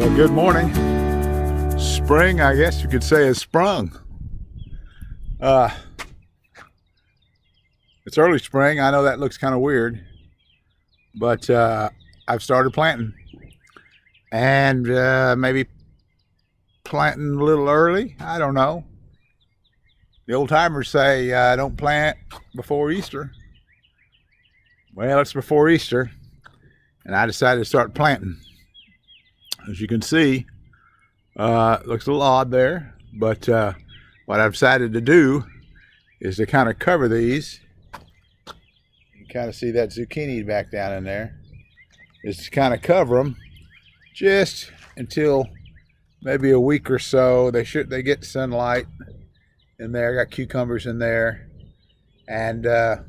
Well, good morning. Spring, I guess you could say, has sprung. It's early spring. I know that looks kind of weird, but I've started planting, and maybe planting a little early. I don't know. The old timers say don't plant before Easter. Well, it's before Easter, and I decided to start planting. As you can see, it looks a little odd there, but what I've decided to do is to kind of cover these. You can kind of see that zucchini back down in there. Is to kind of cover them just until maybe a week or so. They get sunlight in there. I got cucumbers in there, and I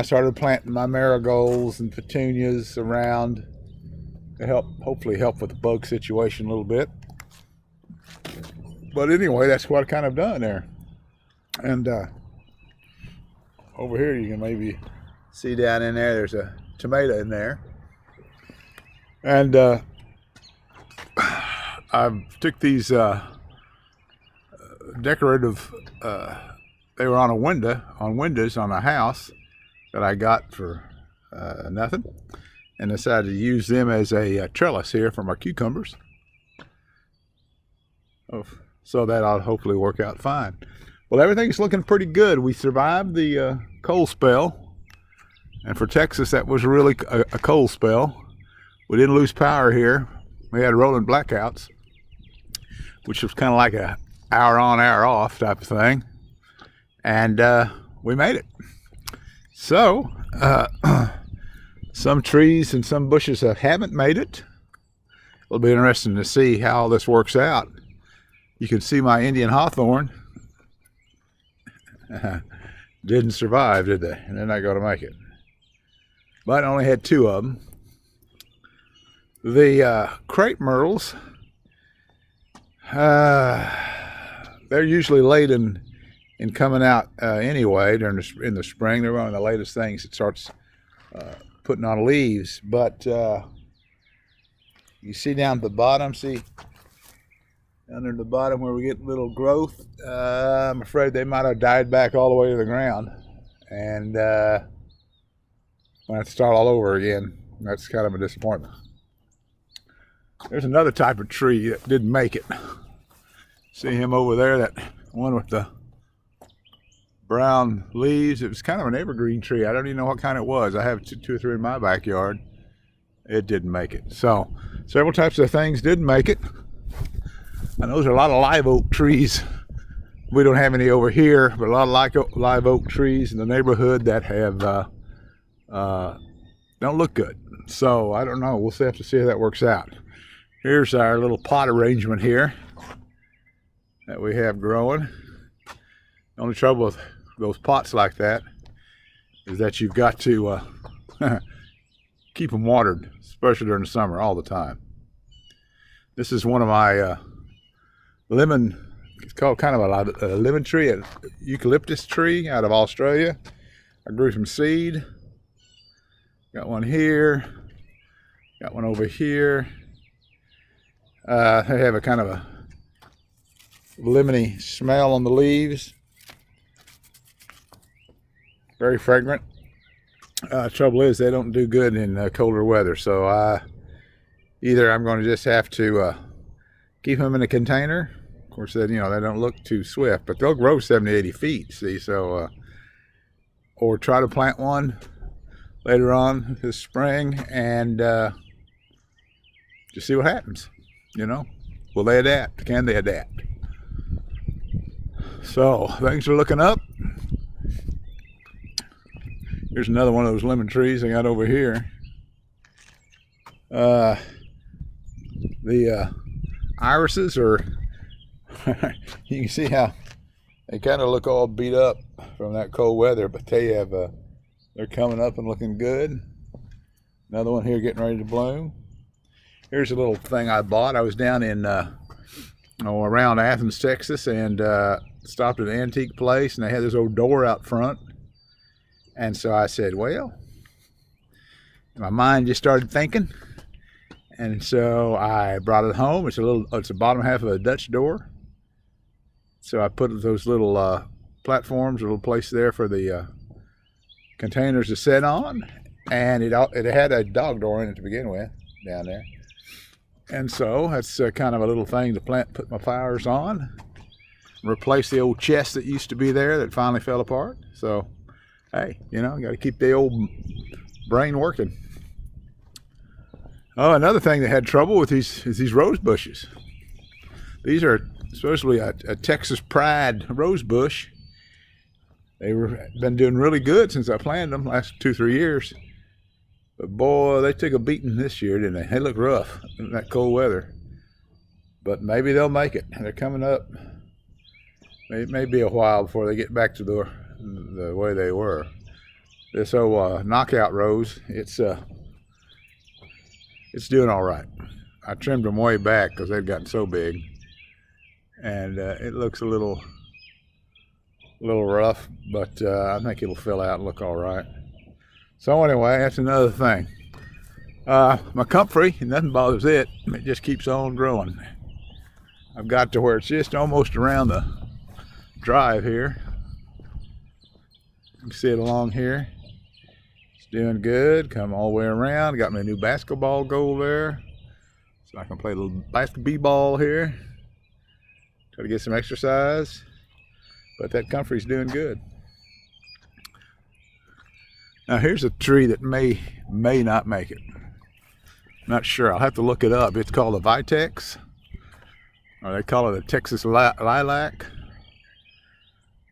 started planting my marigolds and petunias around to hopefully help with the bug situation a little bit. But anyway, that's what I kind of done there. And over here you can maybe see down in there, there's a tomato in there. And I took these decorative, they were on windows on a house that I got for nothing, and decided to use them as a trellis here for my cucumbers. So that ought to hopefully work out fine. Well, everything's looking pretty good. We survived the cold spell, and for Texas that was really a cold spell. We didn't lose power here. We had rolling blackouts, which was kind of like a hour on, hour off type of thing, and we made it. So some trees and some bushes haven't made it. It'll be interesting to see how all this works out. You can see my Indian hawthorn didn't survive, did they? And they're not going to make it. But I only had 2 of them. The crepe myrtles, they're usually late in coming out anyway in the spring. They're one of the latest things that starts putting on leaves. But you see down at the bottom, under the bottom where we get little growth, I'm afraid they might have died back all the way to the ground, and we'll have to start all over again. That's kind of a disappointment. There's another type of tree that didn't make it. See him over there, that one with the brown leaves? It was kind of an evergreen tree. I don't even know what kind it was. I have 2 or 3 in my backyard. It didn't make it. So several types of things didn't make it. And those are a lot of live oak trees. We don't have any over here, but a lot of live oak trees in the neighborhood that have don't look good. So I don't know. We'll have to see how that works out. Here's our little pot arrangement here that we have growing. The only trouble with those pots like that is that you've got to keep them watered, especially during the summer, all the time. This is one of my it's called kind of a lemon tree, a eucalyptus tree out of Australia. I grew some seed. Got one here, got one over here. They have a kind of a lemony smell on the leaves. Very fragrant. Trouble is they don't do good in colder weather, so either I'm going to just have to keep them in a container. Of course, they don't look too swift, but they'll grow 70, 80 feet. See, so or try to plant one later on this spring and just see what happens. Will they adapt? Can they adapt? So things are looking up. Here's another one of those lemon trees I got over here. The irises are, you can see how they kind of look all beat up from that cold weather, but they're coming up and looking good. Another one here getting ready to bloom. Here's a little thing I bought. I was down in around Athens, Texas, and stopped at an antique place, and they had this old door out front. And so I said, well, my mind just started thinking, And so I brought it home. It's the bottom half of a Dutch door. So I put those little platforms, a little place there for the containers to sit on. And it had a dog door in it to begin with, down there. And so that's kind of a little thing to put my flowers on. Replace the old chest that used to be there that finally fell apart. So, hey, you know, got to keep the old brain working. Oh, another thing that had trouble with is these rose bushes. These are supposedly a Texas Pride rose bush. Been doing really good since I planted them last 2-3 years. But boy, they took a beating this year, didn't they? They look rough in that cold weather. But maybe they'll make it. They're coming up. It may be a while before they get back to the way they were. This old knockout rose, it's doing all right. I trimmed them way back because they've gotten so big, and it looks a little rough, but I think it'll fill out and look all right. So anyway, that's another thing. My comfrey, nothing bothers it. It just keeps on growing. I've got to where it's just almost around the drive here. You can see it along here. It's doing good. Come all the way around. Got me a new basketball goal there, so I can play a little basketball here. Try to get some exercise. But that comfrey's doing good. Now here's a tree that may not make it. Not sure. I'll have to look it up. It's called a Vitex, or they call it a Texas lilac.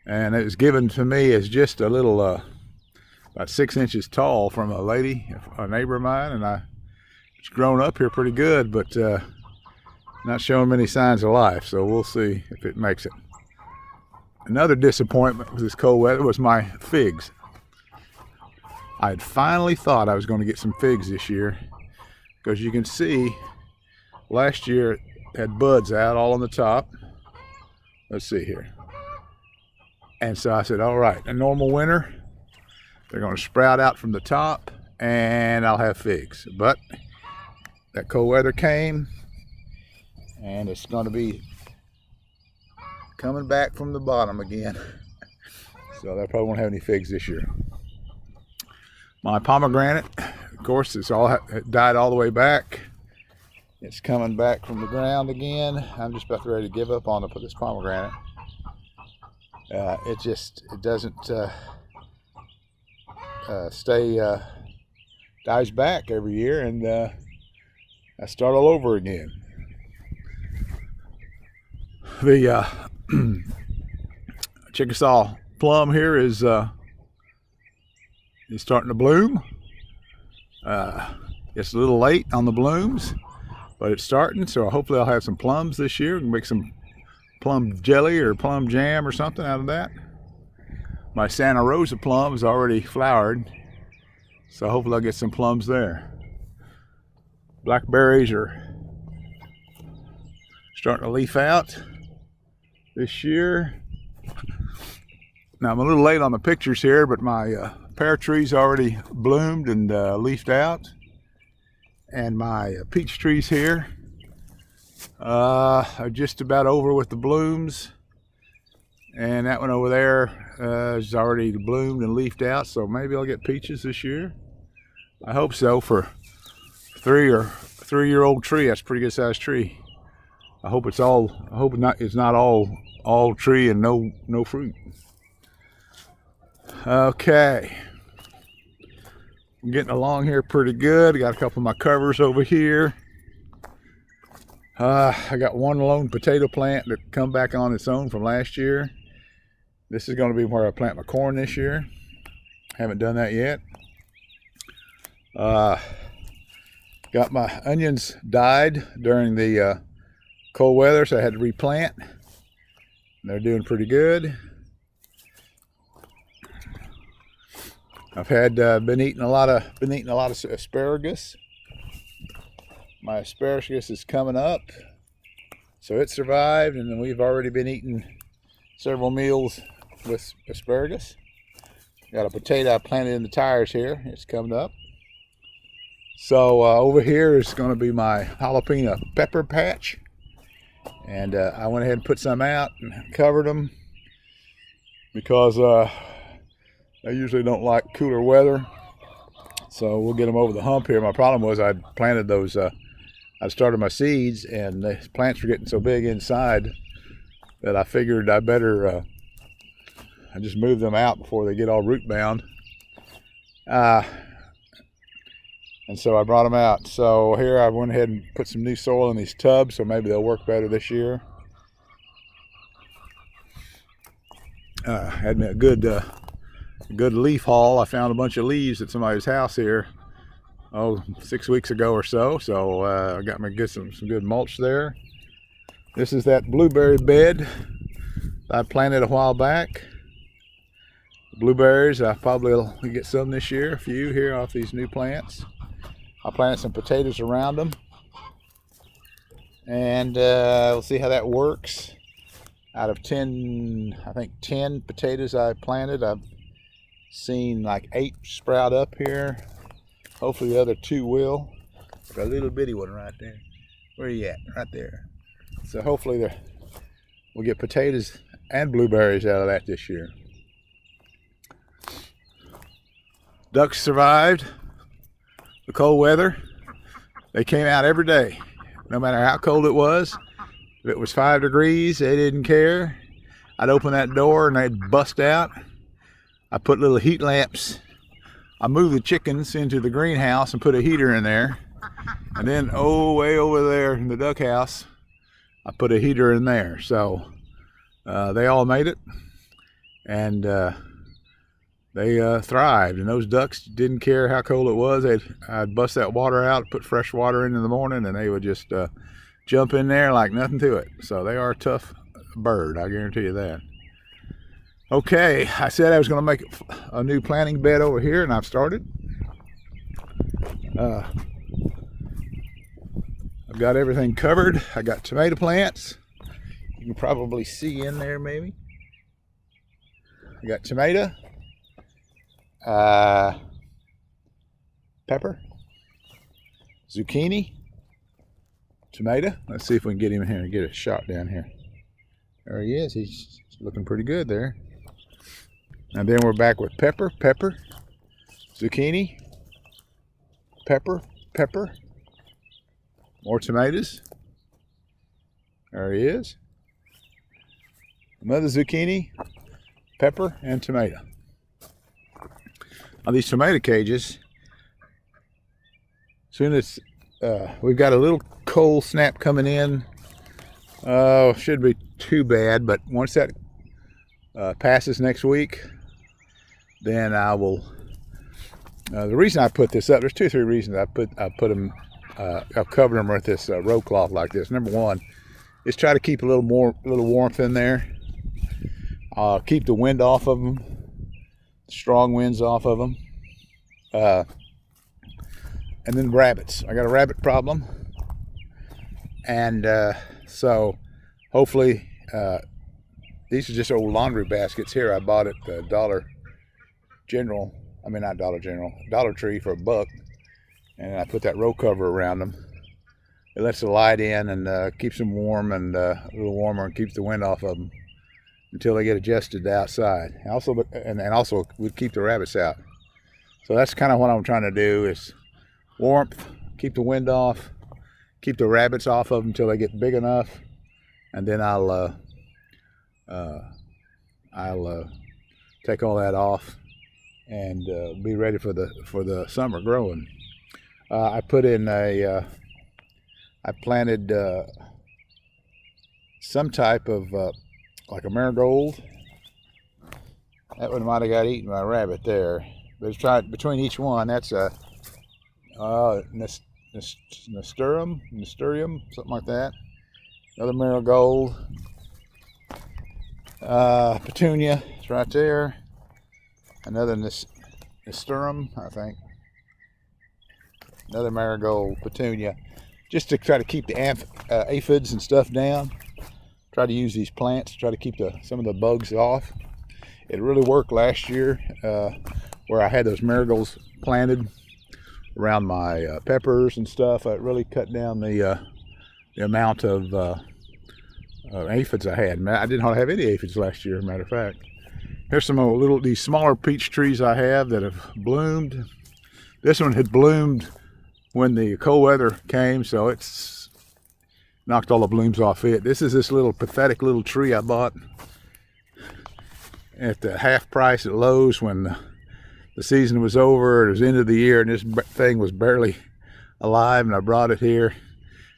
And it was given to me as just a little, about 6 inches tall from a lady, a neighbor of mine, and it's grown up here pretty good, but not showing many signs of life. So we'll see if it makes it. Another disappointment with this cold weather was my figs. I had finally thought I was going to get some figs this year, because you can see last year it had buds out all on the top. Let's see here. And so I said, all right, a normal winter, they're going to sprout out from the top and I'll have figs. But that cold weather came and it's going to be coming back from the bottom again. So they probably won't have any figs this year. My pomegranate, of course, it died all the way back. It's coming back from the ground again. I'm just about ready to give up on it for this pomegranate. It doesn't dies back every year, and I start all over again. The Chickasaw Plum here is starting to bloom. It's a little late on the blooms, but it's starting, so hopefully I'll have some plums this year and make some plum jelly or plum jam or something out of that. My Santa Rosa plum is already flowered, so hopefully I'll get some plums there. Blackberries are starting to leaf out this year. Now I'm a little late on the pictures here, but my pear trees already bloomed and leafed out, and my peach trees here are just about over with the blooms, and that one over there is already bloomed and leafed out, so maybe I'll get peaches this year. I hope so. For a 3-year-old tree, that's a pretty good sized tree. I hope it's not all tree and no fruit. Okay, I'm getting along here pretty good. I got a couple of my covers over here. I got one lone potato plant that come back on its own from last year. This is going to be where I plant my corn this year. Haven't done that yet. Got my onions died during the cold weather, so I had to replant. They're doing pretty good. I've been eating a lot of asparagus. My asparagus is coming up, so it survived, and then we've already been eating several meals with asparagus. Got a potato I planted in the tires here. It's coming up. So over here is going to be my jalapeno pepper patch. And I went ahead and put some out and covered them because I usually don't like cooler weather. So we'll get them over the hump here. My problem was I planted those, I started my seeds and the plants were getting so big inside that I figured I better I just move them out before they get all root bound. And so I brought them out. So here I went ahead and put some new soil in these tubs, so maybe they'll work better this year. Had me a good leaf haul. I found a bunch of leaves at somebody's house here, 6 weeks ago or so. So I got me some good mulch there. This is that blueberry bed I planted a while back. Blueberries, I probably will get some this year, a few here off these new plants. I planted some potatoes around them, and we'll see how that works. Out of 10, I think 10 potatoes I planted, I've seen like 8 sprout up here. Hopefully the other 2 will. Got a little bitty one right there. Where are you at? Right there. So hopefully we'll get potatoes and blueberries out of that this year. Ducks survived the cold weather. They came out every day, no matter how cold it was. If it was 5 degrees, they didn't care. I'd open that door and they'd bust out. I put little heat lamps. I moved the chickens into the greenhouse and put a heater in there. And then, way over there in the duck house, I put a heater in there. So they all made it. And they thrived, and those ducks didn't care how cold it was. I'd bust that water out, put fresh water in the morning, and they would just jump in there like nothing to it. So they are a tough bird, I guarantee you that. Okay, I said I was going to make a new planting bed over here, and I've started. I've got everything covered. I got tomato plants. You can probably see in there maybe. I got tomato. Pepper, zucchini, tomato. Let's see if we can get him in here and get a shot down here. There he is. He's looking pretty good there. And then we're back with pepper, zucchini, pepper, more tomatoes. There he is. Another zucchini, pepper, and tomato. On these tomato cages, soon as we've got a little cold snap coming in, shouldn't be too bad, but once that passes next week, then I will. The reason I put this up, there's 2 or 3 reasons I've covered them with this row cloth like this. Number one is try to keep a little warmth in there. Keep the wind off of them. Strong winds off of them. And then rabbits. I got a rabbit problem. And so hopefully, these are just old laundry baskets here. I bought at the Dollar Tree for $1. And I put that row cover around them. It lets the light in and keeps them warm and a little warmer, and keeps the wind off of them until they get adjusted to outside. Also would keep the rabbits out. So that's kind of what I'm trying to do, is warmth, keep the wind off, keep the rabbits off of them until they get big enough, and then I'll take all that off and be ready for the summer growing. I planted some type of like a marigold. That one might have got eaten by a rabbit there. But it's tried between each one. That's a nasturtium, something like that. Another marigold. Petunia, it's right there. Another nasturtium, I think. Another marigold, petunia. Just to try to keep the aphids and stuff down. Try to use these plants to try to keep some of the bugs off. It really worked last year where I had those marigolds planted around my peppers and stuff. It really cut down the amount of aphids I had. I didn't have any aphids last year, as a matter of fact. Here's some these smaller peach trees I have that have bloomed. This one had bloomed when the cold weather came, so it's knocked all the blooms off it. This is this little pathetic little tree I bought at the half price at Lowe's when the season was over. It was the end of the year, and this thing was barely alive, and I brought it here,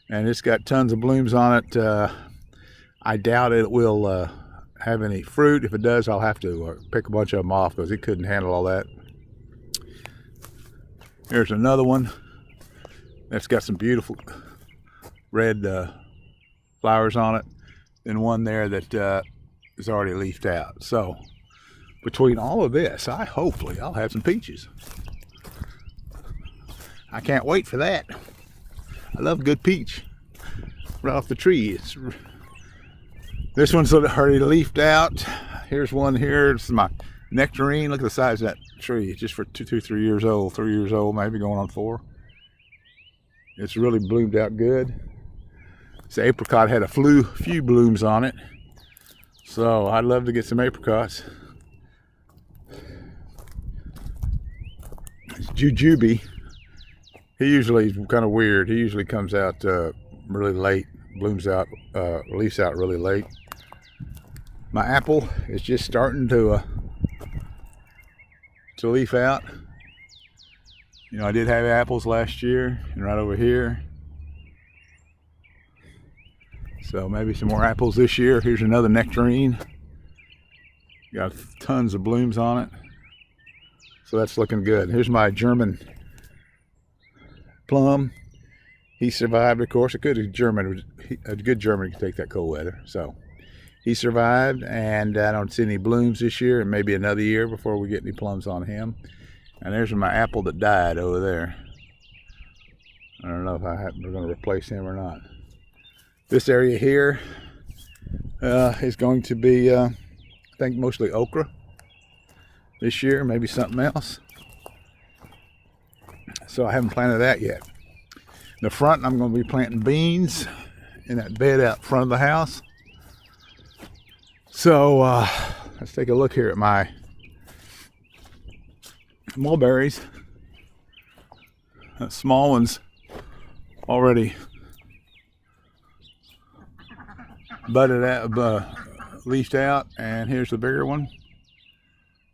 and it's got tons of blooms on it. I doubt it will have any fruit. If it does, I'll have to pick a bunch of them off because it couldn't handle all that. Here's another one that's got some beautiful red flowers on it, and one there that is already leafed out. So between all of this, hopefully I'll have some peaches. I can't wait for that. I love good peach right off the tree. This one's already leafed out. Here's one here. It's my nectarine. Look at the size of that tree. It's just for 3 years old, maybe going on 4. It's really bloomed out good. This apricot had a few blooms on it, so I'd love to get some apricots. It's jujube. He usually is kind of weird. He usually comes out really late, blooms out, leaves out really late. My apple is just starting to leaf out. You know, I did have apples last year, and right over here. So maybe some more apples this year. Here's another nectarine. Got tons of blooms on it. So that's looking good. Here's my German plum. He survived, of course. A good German could take that cold weather. So he survived, and I don't see any blooms this year, and maybe another year before we get any plums on him. And there's my apple that died over there. I don't know if we're going to replace him or not. This area here is going to be, I think, mostly okra this year, maybe something else. So I haven't planted that yet. In the front, I'm going to be planting beans in that bed out front of the house. So let's take a look here at my mulberries. That small one's already budded out, leafed out, and here's the bigger one.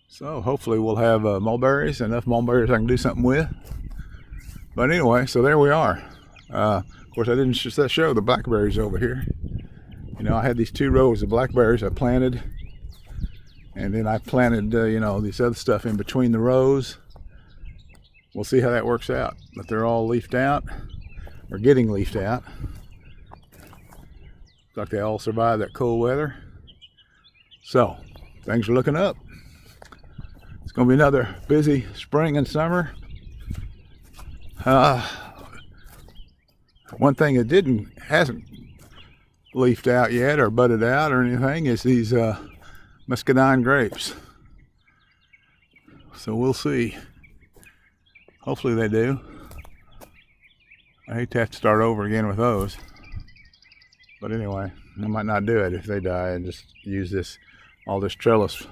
So hopefully we'll have mulberries, enough mulberries I can do something with. But anyway, so there we are. Of course, I didn't show the blackberries over here. You know, I had these 2 rows of blackberries I planted, and then I planted, you know, this other stuff in between the rows. We'll see how that works out. But they're all leafed out, or getting leafed out. Looks like they all survived that cold weather. So, things are looking up. It's going to be another busy spring and summer. One thing that hasn't leafed out yet or budded out or anything is these Muscadine grapes. So we'll see. Hopefully they do. I hate to have to start over again with those. But anyway, I might not do it if they die and just use all this trellis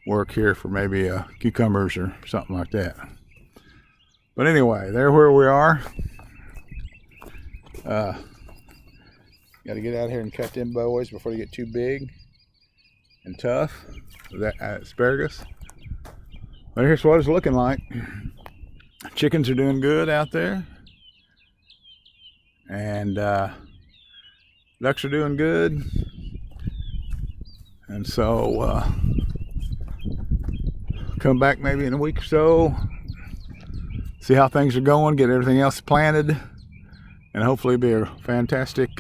work here for maybe cucumbers or something like that. But anyway, there where we are. Got to get out here and cut them boys before they get too big and tough. That asparagus. But here's what it's looking like. Chickens are doing good out there, and ducks are doing good. And so come back maybe in a week or so, see how things are going, get everything else planted, and hopefully be a fantastic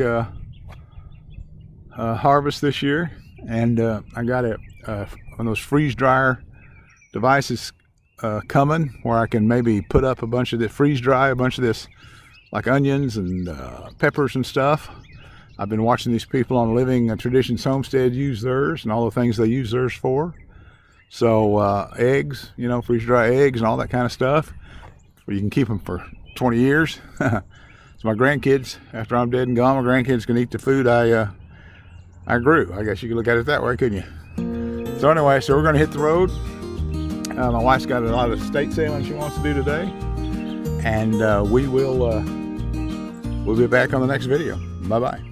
harvest this year. And I got one of those freeze dryer devices coming where I can maybe put up a bunch of this, freeze dry a bunch of this, like onions and peppers and stuff. I've been watching these people on Living Traditions Homestead use theirs and all the things they use theirs for. So eggs, you know, freeze dry eggs and all that kind of stuff. you can keep them for 20 years. So my grandkids, after I'm dead and gone, my grandkids can eat the food I grew. I guess you could look at it that way, couldn't you? So anyway, so we're going to hit the road. My wife's got a lot of estate sailing she wants to do today, and we'll be back on the next video. Bye bye.